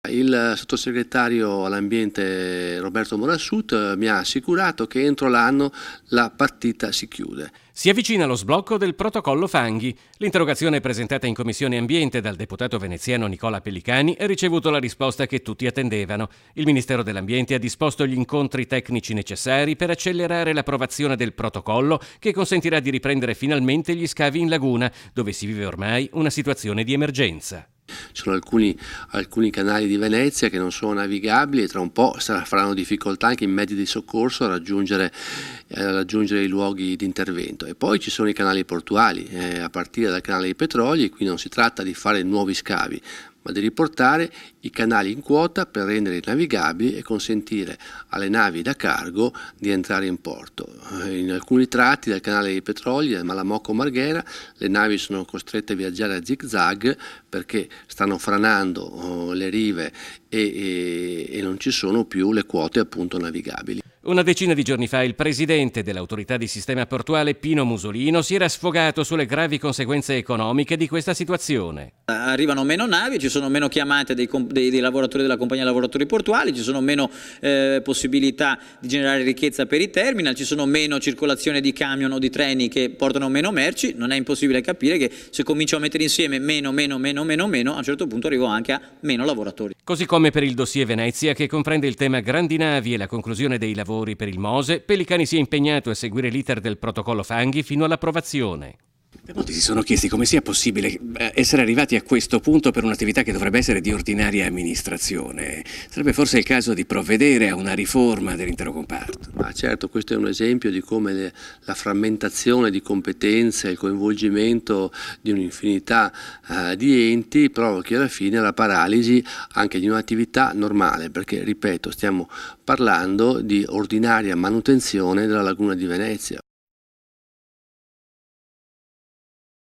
Il sottosegretario all'ambiente Roberto Morassut mi ha assicurato che entro l'anno la partita si chiude. Si avvicina lo sblocco del protocollo fanghi. L'interrogazione presentata in Commissione Ambiente dal deputato veneziano Nicola Pellicani ha ricevuto la risposta che tutti attendevano. Il Ministero dell'Ambiente ha disposto gli incontri tecnici necessari per accelerare l'approvazione del protocollo che consentirà di riprendere finalmente gli scavi in laguna, dove si vive ormai una situazione di emergenza. Ci sono alcuni canali di Venezia che non sono navigabili e tra un po' faranno difficoltà anche i mezzi di soccorso a raggiungere i luoghi di intervento. E poi ci sono i canali portuali, a partire dal canale dei Petroli. Qui non si tratta di fare nuovi scavi, ma di riportare i canali in quota per renderli navigabili e consentire alle navi da cargo di entrare in porto. In alcuni tratti del canale dei Petroli, del Malamocco Marghera, le navi sono costrette a viaggiare a zig-zag perché stanno franando le rive e non ci sono più le quote appunto navigabili. Una decina di giorni fa il presidente dell'autorità di sistema portuale Pino Musolino si era sfogato sulle gravi conseguenze economiche di questa situazione. Arrivano meno navi, ci sono meno chiamate dei lavoratori della compagnia lavoratori portuali, ci sono meno possibilità di generare ricchezza per i terminal, ci sono meno circolazione di camion o di treni che portano meno merci. Non è impossibile capire che se comincio a mettere insieme meno, a un certo punto arrivo anche a meno lavoratori. Così come per il dossier Venezia, che comprende il tema grandi navi e la conclusione dei lavori per il Mose, Pellicani si è impegnato a seguire l'iter del protocollo fanghi fino all'approvazione. Molti si sono chiesti come sia possibile essere arrivati a questo punto per un'attività che dovrebbe essere di ordinaria amministrazione. Sarebbe forse il caso di provvedere a una riforma dell'intero comparto. Ma certo, questo è un esempio di come la frammentazione di competenze, il coinvolgimento di un'infinità di enti provochi alla fine la paralisi anche di un'attività normale, perché, ripeto, stiamo parlando di ordinaria manutenzione della laguna di Venezia.